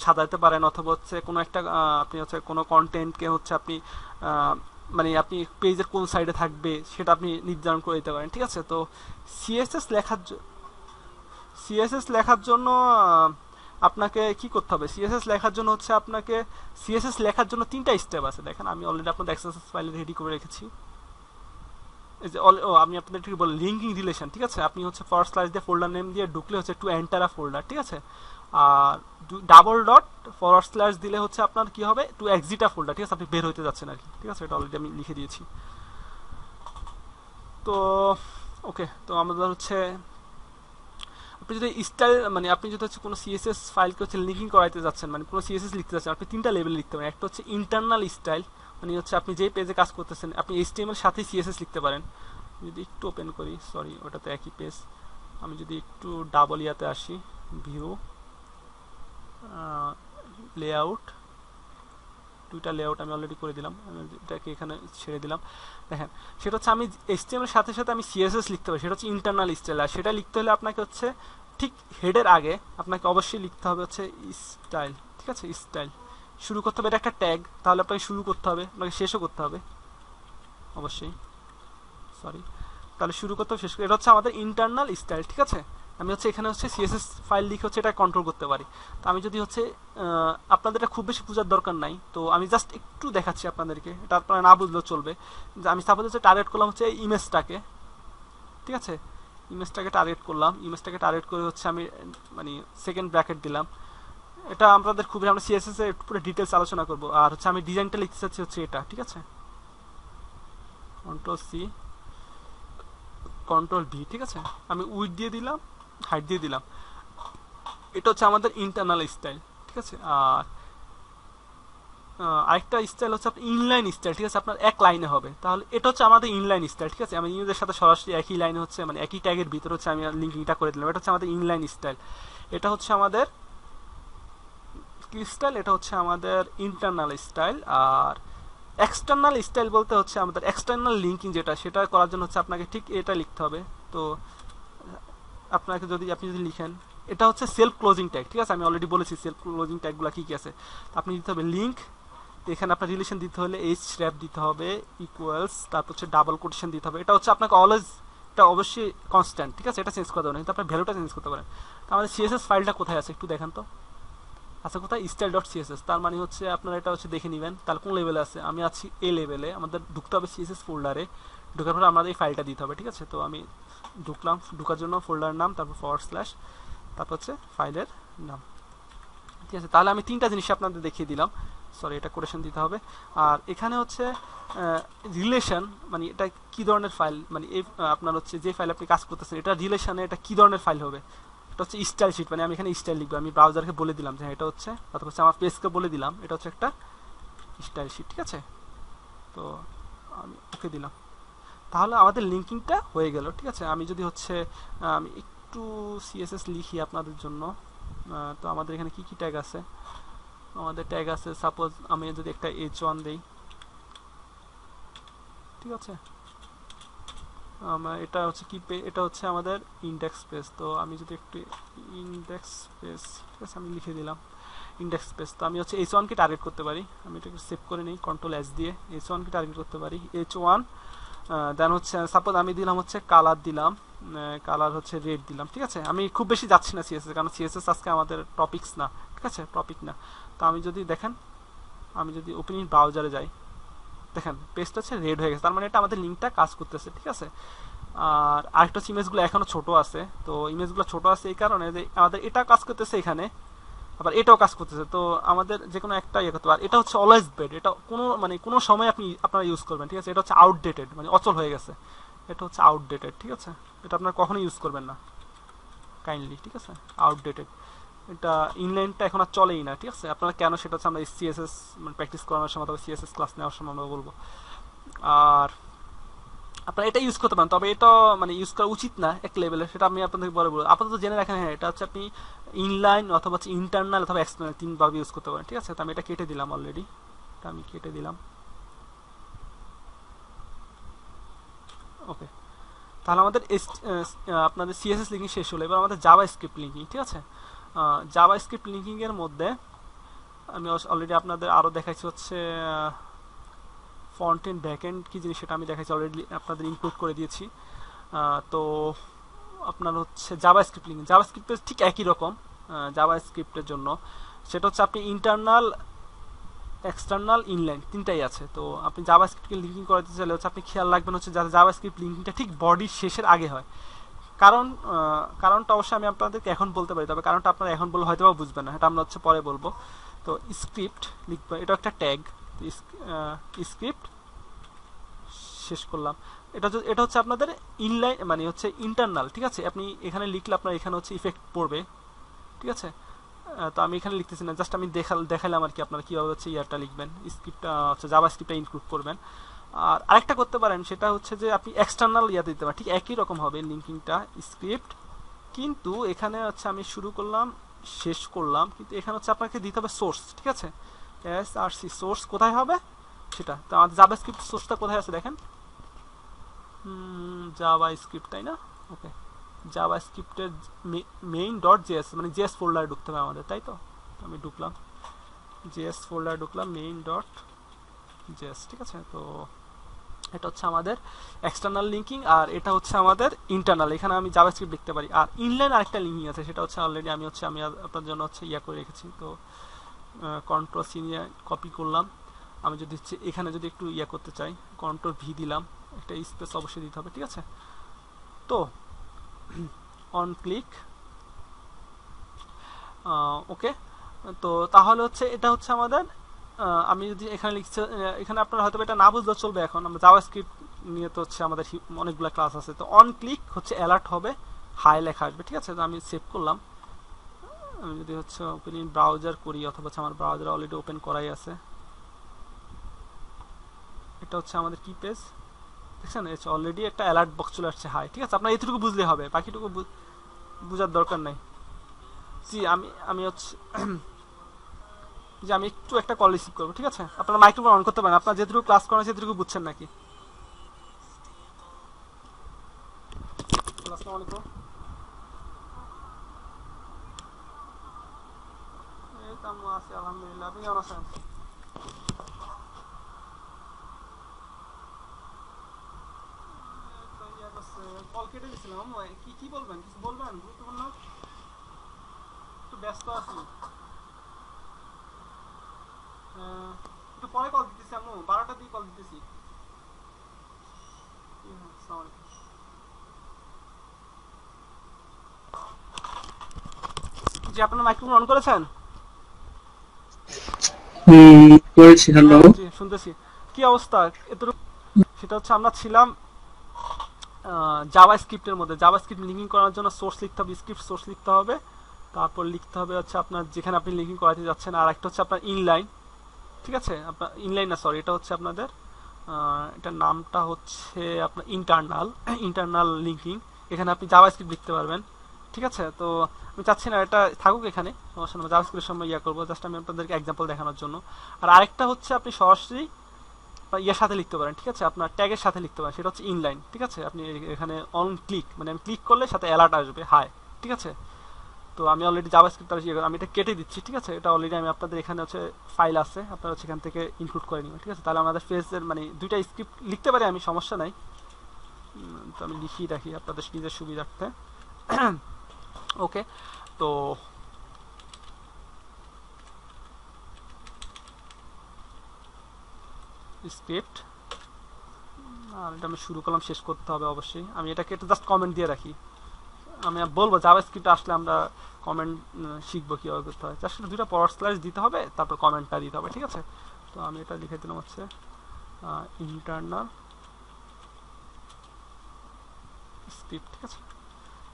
সাজাতে পারেন, অথবা হচ্ছে কোনো একটা আপনি হচ্ছে কোনো কন্টেন্টকে হচ্ছে আপনি মানে আপনি পেজের কোন সাইডে থাকবে সেটা আপনি নির্ধারণ করে দিতে পারেন, ঠিক আছে। তো সিএসএস লেখার জন্য আপনাকে কি করতে হবে, সিএসএস লেখার জন্য হচ্ছে আপনাকে সিএসএস লেখার জন্য তিনটা স্টেপ আছে। দেখেন আমি অলরেডি আপনাদের এক্সারসাইজ ফাইলে রেডি করে রেখেছি। এই যে আমি আপনাদের ঠিক বলি লিঙ্কিং রিলেশন, ঠিক আছে। আপনি হচ্ছে ফরওয়ার্ড স্ল্যাশ দিয়ে ফোল্ডার নেম দিয়ে ঢুকলে হচ্ছে টু এন্টার আ ফোল্ডার, ঠিক আছে। আর ডাবল ডট ফরওয়ার্ড স্ল্যাশ দিলে হচ্ছে আপনার কি হবে, টু এক্সিট আ ফোল্ডার, ঠিক আছে। আপনি বের হইতে যাচ্ছেন আর কি, ঠিক আছে। এটা অলরেডি আমি লিখে দিয়েছি। তো ওকে, তো আমাদের হচ্ছে আপনি যদি স্টাইল মানে আপনি যদি হচ্ছে কোনো সিএসএস ফাইলকে হচ্ছে লিঙ্কিং করাইতে যাচ্ছেন, মানে কোনো সিএসএস লিখতে যাচ্ছেন, আপনি তিনটা লেভেল লিখতে পারেন। একটা হচ্ছে ইন্টারনাল স্টাইল, মানে হচ্ছে আপনি যে পেজে কাজ করতেছেন আপনি এইচটিএমএল সাথে সিএসএস লিখতে পারেন। যদি একটু ওপেন করি, সরি ওটা তো একই পেজ, আমি যদি একটু ডাবল ইয়াতে আসি, ভিউ লেআউট, দুইটা লেআউট আমি অলরেডি করে দিলাম, আমি এটাকে এখানে ছেড়ে দিলাম। দেখেন সেটা হচ্ছে আমি এইচটিএমএল এর সাথে সাথে আমি সিএসএস লিখতে পারি, সেটা হচ্ছে ইন্টারনাল স্টাইল। আর সেটা লিখতে হলে আপনাকে হচ্ছে ঠিক হেডের আগে আপনাকে অবশ্যই লিখতে হবে হচ্ছে স্টাইল, ঠিক আছে। স্টাইল শুরু করতে হবে, এটা একটা ট্যাগ, তাহলে আপনাকে শুরু করতে হবে, আপনাকে শেষও করতে হবে অবশ্যই, সরি, তাহলে শুরু করতে হবে শেষ করে, এটা হচ্ছে আমাদের ইন্টারনাল স্টাইল, ঠিক আছে। আমি হচ্ছে এখানে হচ্ছে সিএসএস ফাইল লিখে হচ্ছে এটা কন্ট্রোল করতে পারি। তো আমি যদি হচ্ছে আপনাদের এটা খুব বেশি বোঝার দরকার নাই, তো আমি জাস্ট একটু দেখাচ্ছি আপনাদেরকে, এটা আপনারা না বুঝলেও চলবে। যে আমি সাপোজ হচ্ছে টার্গেট করলাম হচ্ছে ইমেজটাকে, ঠিক আছে। ইমেজটাকে টার্গেট করলাম, ইমেজটাকে টার্গেট করে হচ্ছে আমি মানে সেকেন্ড ব্র্যাকেট দিলাম। এটা আমাদের খুবই, আমরা সিএসএস এর পুরো ডিটেলস আলোচনা করব। আর হচ্ছে আমি ডিজাইনটা লিখতে চাচ্ছি হচ্ছে এটা, ঠিক আছে। কন্ট্রোল সি কন্ট্রোল ভি, ঠিক আছে। আমি উইডথ দিয়ে দিলাম, হাইট দিয়ে দিলাম। এটা হচ্ছে আমাদের ইন্টারনাল স্টাইল, ঠিক আছে। আর আরেকটা স্টাইল হচ্ছে আপনার ইনলাইন স্টাইল, ঠিক আছে। আপনার এক লাইনে হবে, তাহলে এটা হচ্ছে আমাদের ইনলাইন স্টাইল, ঠিক আছে। আমি ইমেজের সাথে সরাসরি একই লাইনে হচ্ছে মানে একই ট্যাগের ভিতরে হচ্ছে আমি লিঙ্কিংটা করে দিলাম। এটা হচ্ছে আমাদের ইনলাইন স্টাইল। এটা হচ্ছে আমাদের কি স্টাইল, এটা হচ্ছে আমাদের ইন্টারনাল স্টাইল। আর এক্সটার্নাল স্টাইল বলতে হচ্ছে আমাদের এক্সটার্নাল লিঙ্কিং, যেটা সেটা করার জন্য হচ্ছে আপনাকে ঠিক এটা লিখতে হবে। তো আপনাকে আপনি যদি লিখেন, এটা হচ্ছে সেলফ ক্লোজিং ট্যাগ, ঠিক আছে। আমি অলরেডি বলেছি সেলফ ক্লোজিং ট্যাগগুলো কি কি আছে। আপনি দিতে হবে লিঙ্ক, এখানে আপনার রিলেশন দিতে হলে এইচ র্যাপ দিতে হবে, ইকুয়ালস, তারপর হচ্ছে ডাবল কোটেশন দিতে হবে। এটা হচ্ছে আপনাকে অলওয়েজ, এটা অবশ্যই কনস্ট্যান্ট, ঠিক আছে। এটা চেঞ্জ করতে হবে না, কিন্তু আপনার ভ্যালুটা চেঞ্জ করতে পারেন। তো আমাদের সিএসএস ফাইলটা কোথায় আছে একটু দেখেন তো। আচ্ছা কোথায় স্টাইল ডট সিএসএস, তার মানে হচ্ছে আপনারা এটা হচ্ছে দেখে নেবেন তাহলে কোন লেভেলে আছে। আমি আছি এ লেভেলে, আমাদের ঢুকতে হবে সিএসএস ফোল্ডারে, ঢোকার পরে আমাদের এই ফাইলটা দিতে হবে, ঠিক আছে। তো আমি ঢুকলাম, ঢোকার জন্য ফোল্ডার নাম, তারপর / তারপর হচ্ছে ফাইলের নাম, ঠিক আছে। তাহলে আমি তিনটা জিনিস আপনাদের দেখিয়ে দিলাম, সরি এটা কোটেশন দিতে হবে। আর এখানে হচ্ছে রিলেশন, মানে এটা কি ধরনের ফাইল, মানে এই আপনার হচ্ছে যে ফাইল আপনি কাজ করতেছেন এটা রিলেশনে এটা কি ধরনের ফাইল হবে। এটা হচ্ছে স্টাইল শিট, মানে আমি এখানে স্টাইল লিখবো, আমি ব্রাউজারকে বলে দিলাম যে এটা হচ্ছে, অথবা হচ্ছে আমার পেজকে বলে দিলাম এটা হচ্ছে একটা স্টাইল শিট, ঠিক আছে। তো আমি ওকে দিলাম, তাহলে আমাদের লিঙ্কিংটা হয়ে গেল, ঠিক আছে। আমি যদি হচ্ছে আমি একটু সিএসএস লিখি আপনাদের জন্য। তো আমাদের এখানে কি কি ট্যাগ আছে, আমাদের ট্যাগ আছে, সাপোজ আমি যদি একটা h1 দেই, ঠিক আছে। এটা হচ্ছে কি, এটা হচ্ছে আমাদের ইন্ডেক্স পেজ। তো আমি যদি একটু ইন্ডেক্স পেজ, ঠিক আছে, আমি লিখে দিলাম ইন্ডেক্স পেজ। তো আমি হচ্ছে h1 কে টার্গেট করতে পারি, আমি এটাকে সেভ করে নিই Ctrl+S দিয়ে, h1 কে টার্গেট করতে পারি, h1। দেন হচ্ছে সাপোজ আমি দিলাম হচ্ছে কালার দিলাম, কালার হচ্ছে রেড দিলাম, ঠিক আছে। আমি খুব বেশি যাচ্ছি না সিএসএস, কারণ সিএসএস আজকে আমাদের টপিকস না, ঠিক আছে, টপিক না। তো আমি যদি দেখেন, আমি যদি ওপেনিং ব্রাউজারে যাই, দেখেন পেজটা হচ্ছে রেড হয়ে গেছে, তার মানে এটা আমাদের লিঙ্কটা কাজ করতেছে, ঠিক আছে। আর আরেকটা হচ্ছে ইমেজগুলো এখনো ছোট আছে, তো ইমেজগুলো ছোট আছে এই কারণে যে আমাদের এটা কাজ করতেছে এখানে, আবার এটাও কাজ করতেছে, তো আমাদের যে কোনো একটা ইয়ে করতে পারে। এটা হচ্ছে অলওয়েজ বেড, এটা কোনো মানে কোনো সময় আপনি আপনারা ইউজ করবেন, ঠিক আছে। এটা হচ্ছে আউটডেটেড, মানে অচল হয়ে গেছে, এটা হচ্ছে আউটডেটেড, ঠিক আছে। এটা আপনারা কখনোই ইউজ করবেন না কাইন্ডলি, ঠিক আছে, আউটডেটেড। এটা ইনলাইনটা এখন আর চলেই না, ঠিক আছে। আপনারা কেন, সেটা হচ্ছে আমরা সিএসএস মানে প্র্যাকটিস করানোর সময়, তবে সিএসএস ক্লাস নেওয়ার সময় আমরা বলবো। আর আপনারা এটা ইউজ করতে পারেন, তবে এটা মানে ইউজ করা উচিত না এক লেভেলে, সেটা আমি আপনাদের পরে বলবো। আপাতত জেনে রাখেন, হ্যাঁ এটা হচ্ছে আপনি ইনলাইন অথবা হচ্ছে ইন্টারনাল অথবা এক্সটার্নাল তিনভাবে ইউজ করতে পারেন, ঠিক আছে। তো আমি এটা কেটে দিলাম অলরেডি, এটা আমি কেটে দিলাম, ওকে। তাহলে আমাদের আপনাদের সিএসএস লিঙ্কিং শেষ হলো, এবার আমাদের জাভা স্ক্রিপ্ট লিঙ্কিং, ঠিক আছে। জাভা স্ক্রিপ্ট লিঙ্কিং এর মধ্যে আমি অলরেডি আপনাদের আরও দেখাচ্ছি হচ্ছে ফ্রন্ট এন্ড ব্যাক এন্ড কি জিনিস, সেটা আমি দেখাচ্ছি অলরেডি, আপনাদের ইনক্লুড করে দিয়েছি। তো আপনার হচ্ছে জাভা স্ক্রিপ্ট লিঙ্কিং, জাভা স্ক্রিপ্টের ঠিক একই রকম জাভা স্ক্রিপ্টের জন্য, সেটা হচ্ছে আপনি ইন্টারনাল, এক্সটার্নাল, ইনলাইন তিনটাই আছে। তো আপনি জাভা স্ক্রিপ্টকে লিঙ্কিং করাতে চাইলে হচ্ছে আপনি খেয়াল রাখবেন হচ্ছে যাতে জাভা স্ক্রিপ্ট লিঙ্কিংটা ঠিক বডির শেষের আগে হয়। কারণটা অবশ্যই আমি আপনাদেরকে এখন বলতে পারি, তবে কারণটা আপনারা এখন বললে হয়তো বুঝবেন না, এটা আমরা হচ্ছে পরে বলবো। তো স্ক্রিপ্ট লিখবো, এটা একটা ট্যাগ, স্ক্রিপ্ট শেষ করলাম। এটা হচ্ছে আপনাদের ইনলাইন, মানে হচ্ছে ইন্টারনাল, ঠিক আছে। আপনি এখানে লিখলে আপনার এখানে হচ্ছে ইফেক্ট পড়বে, ঠিক আছে। তো আমি এখানে লিখতেছি না, জাস্ট আমি দেখালাম আর কি আপনারা কীভাবে হচ্ছে ইয়ারটা লিখবেন, স্ক্রিপ্টটা হচ্ছে জাভা স্ক্রিপ্টটা ইনক্লুড করবেন। আর আরেকটা করতে পারেন, সেটা হচ্ছে যে আপনি এক্সটার্নাল ইয়াতে দিতে পারেন, ঠিক একই রকম হবে লিঙ্কিংটা স্ক্রিপ্ট, কিন্তু এখানে হচ্ছে আমি শুরু করলাম শেষ করলাম, কিন্তু এখানে হচ্ছে আপনাকে দিতে হবে সোর্স, ঠিক আছে। SRC সোর্স কোথায় হবে সেটা, তো আমাদের জাভা স্ক্রিপ্ট সোর্সটা কোথায় আছে দেখেন, জাভা স্ক্রিপ্ট, তাই না, ওকে। জাভা স্ক্রিপ্টের main.js, মানে জেএস ফোল্ডারে ঢুকতে হবে আমাদের, তাই তো। আমি ঢুকলাম জেএস ফোল্ডারে, ঢুকলাম main.js, ঠিক আছে। তো এটা হচ্ছে আমাদের এক্সটার্নাল লিঙ্কিং, আর এটা হচ্ছে আমাদের ইন্টারনাল, এখানে আমি জাভাস্ক্রিপ্ট লিখতে পারি। আর ইনলাইন আরেকটা লিঙ্কিং আছে, সেটা হচ্ছে অলরেডি আমি আপনার জন্য হচ্ছে ইয়া করে রেখেছি। তো Ctrl+C নিয়ে কপি করলাম, আমি যদি হচ্ছে এখানে যদি একটু ইয়া করতে চাই, Ctrl+V দিলাম, একটা স্পেস অবশ্যই দিতে হবে, ঠিক আছে। তো অন ক্লিক, ওকে। তো তাহলে হচ্ছে এটা হচ্ছে আমাদের, আমি যদি এখানে লিখছি, এখানে আপনারা হয়তো এটা না বুঝলেও চলবে, এখন আমরা জাভাস্ক্রিপ্ট নিয়ে তো হচ্ছে আমাদের অনেকগুলো ক্লাস আছে। তো অন ক্লিক হচ্ছে অ্যালার্ট হবে, হাই লেখা আসবে, ঠিক আছে। তো আমি সেভ করলাম, আমি যদি হচ্ছে ওপেনিং ব্রাউজার করি, অথবা হচ্ছে আমার ব্রাউজার অলরেডি ওপেন করাই আছে, এটা হচ্ছে আমাদের কি পেজ দেখছেন, অলরেডি একটা অ্যালার্ট বক্স চলে আসছে হাই, ঠিক আছে। আপনার এতটুকু বুঝলে হবে, বাকিটুকু বোঝার দরকার নেই। জি আমি হচ্ছে যে আমি একটু একটা কল রিসিভ করবো, ঠিক আছে। আপনারা মাইক্রোফোন অন করতে পারেন, আপনারা যেটুকু ক্লাস করেন সেটুকু বুঝছেন নাকি। আসসালামু আলাইকুম, এই তো আমি আছি আলহামদুলিল্লাহ, আপনি কেমন আছেন? কল কেটে দিয়েছিলাম, কি কি বলবেন, কিছু বলবেন গুরুত্বপূর্ণ? একটু ব্যস্ত আছি। একটু পরে কল দিতেছি আম্মু, 12টার দিকে কল দিতেছি। আসসালামু আলাইকুম। জি, আপনার মাইক্রোফোন অন করেছেন? করেছি। হ্যালো। হ্যাঁ জি, শুনতেছি। কি অবস্থা? এতটুকু সেটা হচ্ছে আমরা ছিলাম জাভা স্ক্রিপ্টের মধ্যে। জাভা স্ক্রিপ্ট লিঙ্কিং করার জন্য সোর্স লিখতে হবে, স্ক্রিপ্ট সোর্স লিখতে হবে, তারপর লিখতে হবে হচ্ছে আপনার যেখানে আপনি লিঙ্কিং করাতে যাচ্ছেন, আর একটা হচ্ছে আপনার ইনলাইন। ঠিক আছে, আপনার ইনলাইন না, সরি, এটা হচ্ছে আপনাদের এটার নামটা হচ্ছে আপনার ইন্টারনাল ইন্টারনাল লিঙ্কিং। এখানে আপনি জাভা স্ক্রিপ্ট লিখতে পারবেন। ঠিক আছে, তো আমি চাচ্ছি না এটা থাকুক এখানে, সমস্যা নেই, জাভা স্ক্রিপ্টের সময় ইয়া করবো, জাস্ট আমি আপনাদেরকে এক্সাম্পল দেখানোর জন্য। আর আরেকটা হচ্ছে আপনি সরাসরি ইয়ের সাথে লিখতে পারেন। ঠিক আছে, আপনার ট্যাগের সাথে লিখতে পারেন, সেটা হচ্ছে ইনলাইন। ঠিক আছে, আপনি এখানে অন ক্লিক, মানে আমি ক্লিক করলে সাথে অ্যালার্ট আসবে হাই। ঠিক আছে, তো আমি অলরেডি জাভাস্ক্রিপ্ট আমি এটা কেটে দিচ্ছি। ঠিক আছে, এটা অলরেডি আমি আপনাদের এখানে হচ্ছে ফাইল আছে, আপনারা হচ্ছে এখান থেকে ইনক্লুড করে নিবেন। ঠিক আছে, তাহলে আমাদের ফেজের মানে দুইটা স্ক্রিপ্ট লিখতে পারি আমি, সমস্যা নাই। তো আমি লিখিয়ে রাখি আপনাদের নিজের সুবিধার্থে। ওকে, তো স্ক্রিপ্ট, আর এটা আমি শুরু করলাম, শেষ করতে হবে অবশ্যই। আমি এটাকে একটু জাস্ট কমেন্ট দিয়ে রাখি। আমি বলবো জাভাস্ক্রিপ্ট আসলে আমরা কমেন্ট শিখবো কীভাবে করতে হয়। জাস্ট দুইটা পাওয়ার স্ল্যাশ দিতে হবে, তারপর কমেন্টটা দিতে হবে। ঠিক আছে, তো আমি এটা লিখে দিলাম হচ্ছে ইন্টারনাল স্ক্রিপ্ট। ঠিক আছে,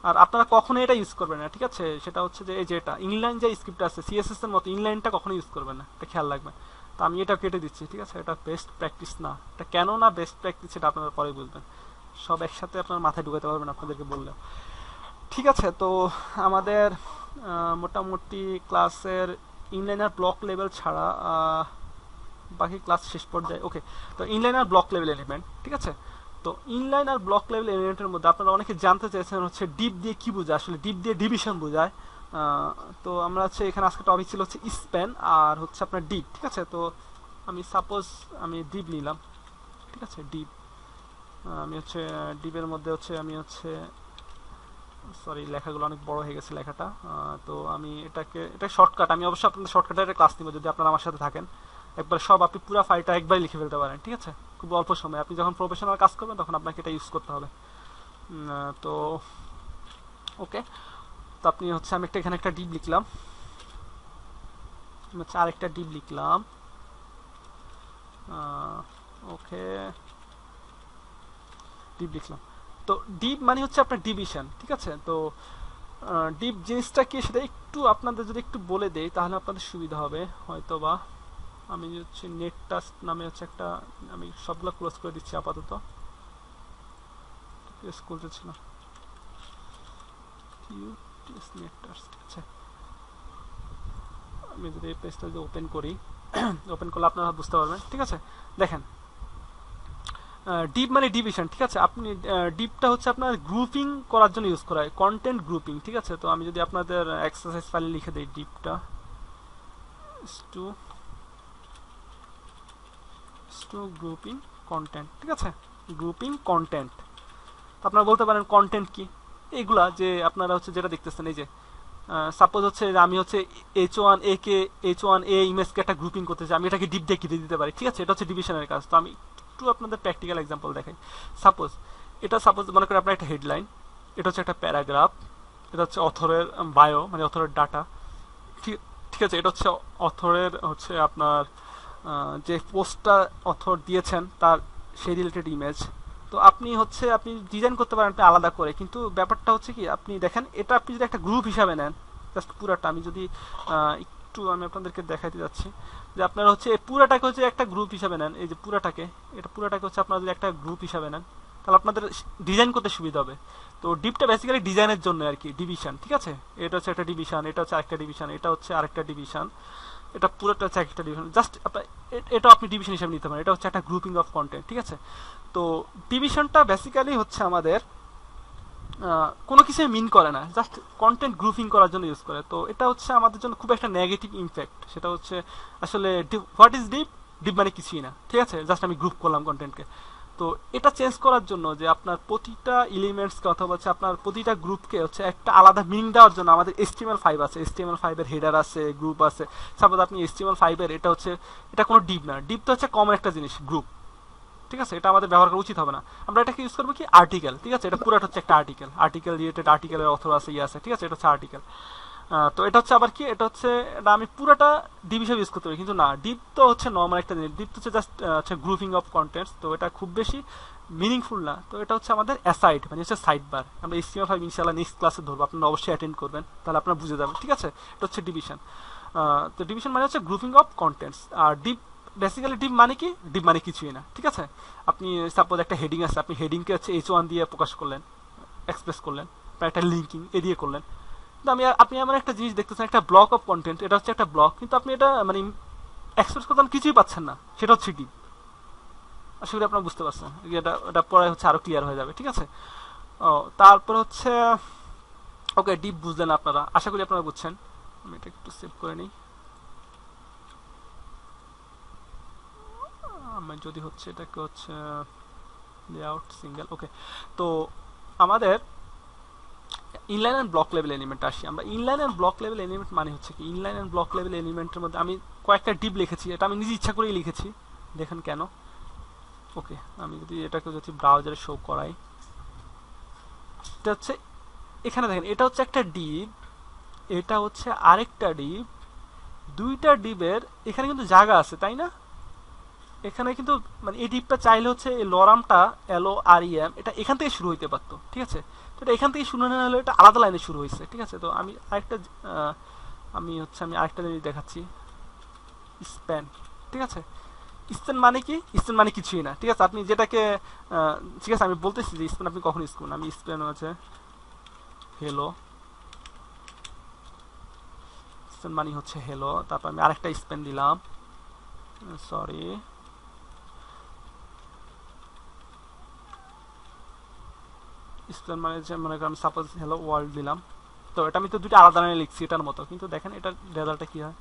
আর আপনারা কখনো এটা ইউজ করবেন না। ঠিক আছে, সেটা হচ্ছে যে এই যে এটা ইনলাইন যে স্ক্রিপ্ট আছে সিএসএস এর মতো, ইনলাইনটা কখনো ইউজ করবেন না, এটা খেয়াল রাখবেন। তো আমি এটা কেটে দিচ্ছি। ঠিক আছে, এটা বেস্ট প্র্যাকটিস না, এটা কেন না বেস্ট প্র্যাকটিস সেটা আপনারা পরে বুঝবেন, সব একসাথে আপনার মাথায় ঢুকাতে পারবেন আপনাদেরকে বললে। ঠিক আছে, তো আমাদের মোটামুটি ক্লাসের ইনলাইনার ব্লক লেভেল ছাড়া বাকি ক্লাস শেষ পর্যায়ে। ওকে, তো ইনলাইনার ব্লক লেভেল এলিমেন্ট। ঠিক আছে, তো ইনলাইন আর ব্লক লেভেল এলিমেন্টের মধ্যে আপনারা অনেকে জানতে চাইছেন হচ্ছে ডিপ দিয়ে কি বোঝায়। আসলে ডিপ দিয়ে ডিভিশন বোঝায়। তো আমরা হচ্ছে এখানে আজকে টপিক ছিল হচ্ছে স্প্যান আর হচ্ছে আপনার ডিপ। ঠিক আছে, তো আমি সাপোজ আমি ডিপ নিলাম। ঠিক আছে, ডিপ আমি হচ্ছে ডিপের মধ্যে হচ্ছে আমি হচ্ছে সরি, লেখাগুলো অনেক বড় হয়ে গেছে লেখাটা। তো আমি এটা শর্টকাট, আমি অবশ্যই আপনাদের শর্টকাটের ক্লাস নিব যদি আপনারা আমার সাথে থাকেন। একবার সব আপনি পুরো ফাইলটা একবারই লিখে ফেলতে পারেন। ঠিক আছে, খুব অল্প সময়, আপনি যখন প্রফেশনাল কাজ করবেন তখন আপনাকে এটা ইউজ করতে হবে। তো ওকে, তো আপনি হচ্ছে আমি এখানে একটা ডিপ লিখলাম, হচ্ছে আরেকটা ডিপ লিখলাম। ওকে, ডিপ লিখলাম। তো ডিপ মানে হচ্ছে আপনার ডিভিশন। ঠিক আছে, তো ডিপ জিনিসটা কি সেটা একটু আপনাদের যদি একটু বলে দেই তাহলে আপনাদের সুবিধা হবে হয়তো বা। আমি হচ্ছে নেট টাস্ক নামে হচ্ছে একটা, আমি সবগুলো ক্লোজ করে দিচ্ছি আপাতত, খুলতেছিল নেট টাস্ক। ঠিক আছে, আমি যদি এই পেজটা যদি ওপেন করি, ওপেন করলে আপনারা বুঝতে পারবেন। ঠিক আছে, দেখেন ডিপ মানে ডিভিশন। ঠিক আছে, আপনি ডিপটা হচ্ছে আপনার গ্রুপিং করার জন্য ইউজ করা হয়, কন্টেন্ট গ্রুপিং। ঠিক আছে, তো আমি যদি আপনাদের এক্সারসাইজ ফাইলে লিখে দিই ডিপটা টু গ্রুপিং কন্টেন্ট। ঠিক আছে, গ্রুপিং কন্টেন্ট। আপনারা বলতে পারেন কন্টেন্ট কি, এইগুলা যে আপনারা হচ্ছে যেটা দেখতেছেন, এই যে সাপোজ হচ্ছে যে আমি হচ্ছে H1A ইমেজকে একটা গ্রুপিং করতে চাই, আমি এটাকে ডিপ দিয়ে কেটে দিতে পারি। ঠিক আছে, এটা হচ্ছে ডিভিশনের কাজ। তো আমি একটু আপনাদের প্র্যাকটিক্যাল এক্সাম্পল দেখাই। সাপোজ মনে করেন আপনার একটা হেডলাইন, এটা হচ্ছে একটা প্যারাগ্রাফ, এটা হচ্ছে অথরের বায়ো মানে অথরের ডাটা। ঠিক ঠিক আছে, এটা হচ্ছে অথরের হচ্ছে আপনার যে পোস্টটা অথর দিয়েছেন তার সেই রিলেটেড ইমেজ। তো আপনি হচ্ছে আপনি ডিজাইন করতে পারেন আপনি আলাদা করে, কিন্তু ব্যাপারটা হচ্ছে কি আপনি দেখেন এটা আপনি যদি একটা গ্রুপ হিসাবে নেন, জাস্ট পুরাটা আমি যদি একটু আমি আপনাদেরকে দেখাইতে যাচ্ছি যে আপনারা হচ্ছে এই পুরাটাকে হচ্ছে একটা গ্রুপ হিসাবে নেন, এই যে পুরাটাকে হচ্ছে আপনারা যদি একটা গ্রুপ হিসাবে নেন তাহলে আপনাদের ডিজাইন করতে সুবিধা হবে। তো ডিপটা বেসিক্যালি ডিজাইনের জন্য আর কি, ডিভিশন। ঠিক আছে, এটা হচ্ছে একটা ডিভিশন, এটা হচ্ছে আরেকটা ডিভিশন, এটা হচ্ছে আরেকটা ডিভিশন, এটা পুরোটা হচ্ছে একটা ডিভিশন। জাস্ট এটা আপনি ডিভিশন হিসেবে নিতে পারেন, এটা হচ্ছে একটা গ্রুপিং অফ কন্টেন্ট। ঠিক আছে, তো ডিভিশনটা বেসিক্যালি হচ্ছে আমাদের কোনো কিছু মিন করে না, জাস্ট কন্টেন্ট গ্রুপিং করার জন্য ইউজ করে। তো এটা হচ্ছে আমাদের জন্য খুব একটা নেগেটিভ ইম্প্যাক্ট। সেটা হচ্ছে আসলে হোয়াট ইজ ডিপ, ডিপ মানে কিছুই না। ঠিক আছে, জাস্ট আমি গ্রুপ করলাম কন্টেন্টকে। তো এটা চেঞ্জ করার জন্য যে আপনার প্রতিটা এলিমেন্টসকে অথবা হচ্ছে আপনার প্রতিটা গ্রুপকে হচ্ছে একটা আলাদা মিনিং দেওয়ার জন্য আমাদের HTML5 আছে, HTML5 এর হেডার আছে, গ্রুপ আছে। সাপোজ আপনি HTML5 এর এটা হচ্ছে, এটা কোনো ডিপ না, ডিপ তো হচ্ছে কমন একটা জিনিস, গ্রুপ, ঠিক আছে, এটা আমাদের ব্যবহার করা উচিত হবে না। আমরা এটাকে ইউজ করবো কি আর্টিকেল, ঠিক আছে, এটা পুরোটা হচ্ছে একটা আর্টিকেল, আর্টিকেল রিলেটেড, আর্টিকেলের অথর আছে, ইয়ে আছে, ঠিক আছে, এটা হচ্ছে আর্টিকেল। তো এটা হচ্ছে আবার কি, এটা হচ্ছে, এটা আমি পুরোটা ডিপ হিসেবে ইউজ করতে পারি, কিন্তু না, ডিপ তো হচ্ছে নর্মাল একটা জিনিস, ডিপ তো হচ্ছে জাস্ট হচ্ছে গ্রুপিং অফ কন্টেন্টস, তো এটা খুব বেশি মিনিংফুল না। তো এটা হচ্ছে আমাদের অ্যাসাইড, মানে হচ্ছে সাইড বার। আমরা HTML5 ইনশাআল্লাহ নেক্সট ক্লাসে ধরবো, আপনারা অবশ্যই অ্যাটেন্ড করবেন, তাহলে আপনারা বুঝে যাবেন, ঠিক আছে। এটা হচ্ছে ডিভিশন। তো ডিভিশন মানে হচ্ছে গ্রুপিং অফ কন্টেন্টস। আর ডিপ, বেসিক্যালি ডিপ মানে কি, ডিপ মানে কিছুই না, ঠিক আছে। আপনি সাপোজ একটা হেডিং আছে, আপনি হেডিংকে হচ্ছে H1 দিয়ে প্রকাশ করলেন, এক্সপ্রেস করলেন, বা একটা লিঙ্কিং এ দিয়ে করলেন। কিন্তু আপনি এমন একটা জিনিস দেখতেছেন, একটা ব্লক অফ কন্টেন্ট, এটা হচ্ছে একটা ব্লক, কিন্তু আপনি এটা মানে এক্সপ্রেস করতে কিছুই পাচ্ছেন না, সেটা হচ্ছে ডিপ। আশা করি আপনারা বুঝতে পারছেন, এটা এটা পরে হচ্ছে আরো ক্লিয়ার হয়ে যাবে, ঠিক আছে। ও, তারপর হচ্ছে, ওকে, ডিপ বুঝলেন আপনারা, আশা করি আপনারা বুঝছেন। আমি এটা একটু সেভ করে নিই। আমি যদি হচ্ছে এটাকে হচ্ছে লেআউট সিঙ্গেল, ওকে। তো আমাদের inline and block level element আসি আমরা। Inline and block level element মানে হচ্ছে কি, ইনলাইন এন্ড ব্লক লেভেল এলিমেন্টের মধ্যে আমি কয়েকটা ডিপ লিখেছি, এটা আমি নিজে ইচ্ছা করেই লিখেছি, দেখেন কেন। ওকে, আমি যদি এটাকে যদি ব্রাউজারে শো করাই, এটা হচ্ছে, এখানে দেখেন, এটা হচ্ছে একটা ডিপ, এটা হচ্ছে আরেকটা ডিপ, দুইটা ডিপের এখানে কিন্তু জায়গা আছে, তাই না? এখানে কিন্তু মানে এই ডিপটা চাইলে হচ্ছে এই লরামটা, LOREM, এটা এখান থেকে শুরু হইতে পারতো, ঠিক আছে। তো এটা এখান থেকে শুরু না হলে এটা আলাদা লাইনে শুরু হয়েছে, ঠিক আছে। তো আমি আরেকটা আমি আরেকটা জিনিস দেখাচ্ছি, স্প্যান, ঠিক আছে। স্প্যান মানে কি, স্প্যান মানে কিছুই না, ঠিক আছে। আপনি যেটাকে ঠিক আছে, আমি বলতেছি যে স্প্যান আপনি কখন ইউজ করুন। আমি স্প্যান হচ্ছে হেলো, স্প্যান মানে হচ্ছে হেলো, তারপর আমি আরেকটা স্প্যান দিলাম, সরি, স্প্যান মানে হচ্ছে মনে করেন আমি সাপোজ হেলো ওয়ার্ল্ড দিলাম। তো এটা আমি তো দুটো আলাদা লাইনে লিখছি এটার মতো, কিন্তু দেখেন এটার রেজাল্টটা কি হয়,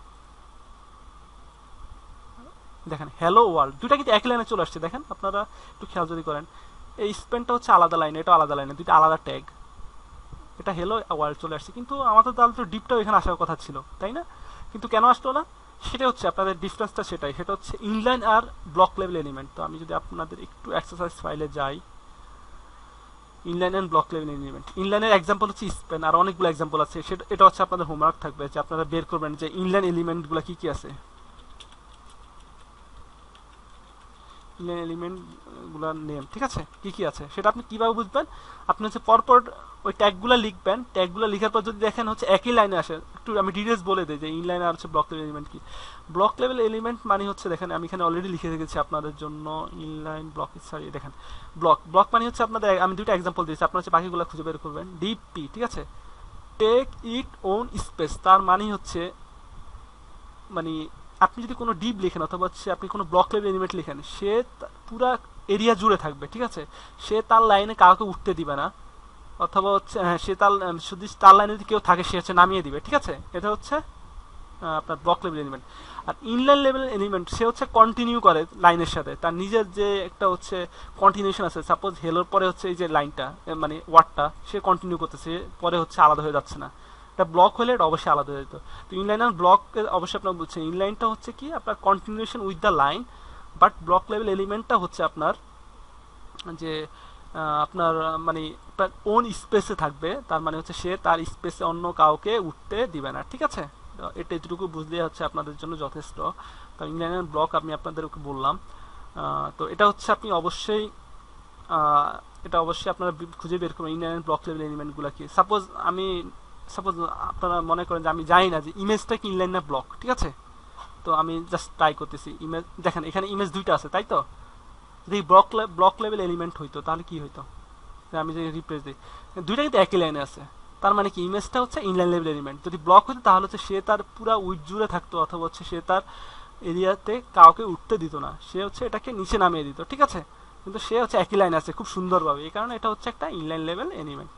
দেখেন হ্যালো ওয়ার্ল্ড, দুটা কিন্তু একই লাইনে চলে আসছে, দেখেন আপনারা একটু খেয়াল যদি করেন, এই স্পেনটা হচ্ছে আলাদা লাইনে, এটা আলাদা লাইনে, দুটো আলাদা ট্যাগ, এটা হ্যালো ওয়ার্ল্ড চলে আসছে। কিন্তু আমাদের তাহলে তো ডিপটাও এখানে আসার কথা ছিল, তাই না? কিন্তু কেন আসলো না, সেটা হচ্ছে আপনাদের ডিফারেন্সটা সেটাই, সেটা হচ্ছে ইনলাইন আর ব্লক লেভেল এলিমেন্ট। তো আমি যদি আপনাদের একটু এক্সারসাইজ ফাইলে যাই, inline and block level element, ইনলাইনের এক্সাম্পল হচ্ছে স্পেন, আর অনেকগুলো এক্সাম্পল আছে, সেটা এটা হচ্ছে আপনাদের হোমওয়ার্ক থাকবে যে আপনারা বের করবেন যে ইনলাইন এলিমেন্টগুলো কি কি আছে, ইনলাইন এলিমেন্ট গুলার নেম, ঠিক আছে, কি কি আছে সেটা আপনি কিভাবে বুঝবেন। আপনি হচ্ছে পরপর ওই ট্যাগগুলো লিখবেন, ট্যাগগুলো লিখার পর যদি দেখেন হচ্ছে একই লাইনে আসে, একটু আমি ডিটেলস বলে দিই যে ইনলাইন আর হচ্ছে ব্লক লেভেল এলিমেন্ট কি। ব্লক লেভেল এলিমেন্ট মানে হচ্ছে, দেখেন আমি এখানে অলরেডি লিখে রেখেছি আপনাদের জন্য, ইনলাইন ব্লক, সরি দেখেন, ব্লক, ব্লক মানে হচ্ছে আপনাদের, আমি দুইটা এক্সাম্পল দিয়েছি, আপনারা হচ্ছে বাকিগুলো খুঁজে বের করবেন। ডিপি, ঠিক আছে, টেক ইট ওন স্পেস, তার মানে হচ্ছে, মানে আপনি যদি কোনো ডিপ লিখেন অথবা হচ্ছে আপনি কোনো ব্লক লেভেল এলিমেন্ট লিখেন, সে পুরা এরিয়া জুড়ে থাকবে, ঠিক আছে। সে তার লাইনে কাউকে উঠতে দিবে না, অথবা হচ্ছে হ্যাঁ, সে তার যদি তার লাইনে যদি কেউ থাকে সে হচ্ছে নামিয়ে দিবে, ঠিক আছে। এটা হচ্ছে আপনার ব্লক লেভেল এলিমেন্ট। আর ইনলাইন লেভেল এলিমেন্ট সে হচ্ছে কন্টিনিউ করে লাইনের সাথে, তার নিজের যে একটা হচ্ছে কন্টিনিউশন আছে, সাপোজ হেলোর পরে হচ্ছে এই যে লাইনটা, মানে ওয়ার্ডটা সে কন্টিনিউ করতেছে, পরে হচ্ছে আলাদা হয়ে যাচ্ছে না। এটা ব্লক হলে এটা অবশ্যই আলাদা হয়ে যেত। তো ইনলাইন আর ব্লক অবশ্যই আপনার বুঝছেন, ইনলাইনটা হচ্ছে কি আপনার continuation with the line, but block level এলিমেন্টটা হচ্ছে আপনার যে আপনার মানে আপনার ওন স্পেসে থাকবে, তার মানে হচ্ছে সে তার স্পেসে অন্য কাউকে উঠতে দিবে না, ঠিক আছে। এটা এটুকু বুঝলে হচ্ছে আপনাদের জন্য যথেষ্ট। কারণ ইনলাইন ব্লক আমি আপনাদেরকে বললাম। তো এটা হচ্ছে আপনি অবশ্যই এটা অবশ্যই আপনারা খুঁজে বের করবেন ইনলাইন ব্লক লেভেল এলিমেন্টগুলো কি। সাপোজ আপনারা মনে করেন যে আমি জানি না যে ইমেজটা কি ইনলাইন না ব্লক, ঠিক আছে। তো আমি জাস্ট ট্রাই করতেছি, ইমেজ দেখেন এখানে ইমেজ দুইটা আছে, তাই তো। যদি ব্লক লেভেল এলিমেন্ট হইতো তাহলে কি হইতো, আমি যদি রিপ্লেস দিই, দুইটা কিন্তু একই লাইনে আছে, তার মানে কি ইমেজটা হচ্ছে ইনলাইন লেভেল এলিমেন্ট। যদি ব্লক হতো তাহলে হচ্ছে সে তার পুরা উইথ জুড়ে থাকতো, অথবা হচ্ছে সে তার এরিয়াতে কাউকে উঠতে দিত না, সে হচ্ছে এটাকে নিচে নামিয়ে দিত, ঠিক আছে। কিন্তু সে হচ্ছে একই লাইনে আছে খুব সুন্দরভাবে, এই কারণে এটা হচ্ছে একটা ইনলাইন লেভেল এলিমেন্ট।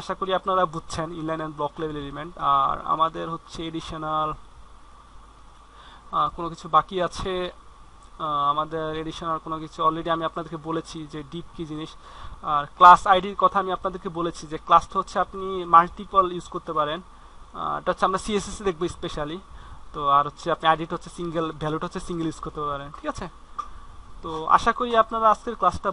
আশা করি আপনারা বুঝছেন inline and block level element. আর আমাদের হচ্ছে এডিশনাল কোনো কিছু বাকি আছে, আমাদের এডিশনাল কোনো কিছু অলরেডি আমি আপনাদেরকে বলেছি যে ডিপ কি জিনিস। আর ক্লাস আইডির কথা আমি আপনাদেরকে বলেছি যে ক্লাসটা হচ্ছে আপনি মাল্টিপল ইউজ করতে পারেন। এটা হচ্ছে আমরা সিএসএস দেখবো স্পেশালি। তো আর হচ্ছে আপনি আইডিটা হচ্ছে সিঙ্গেল, ভ্যালুটা হচ্ছে সিঙ্গেল ইউজ করতে পারেন, ঠিক আছে। তো আশা করি আপনারা আজকের ক্লাসটা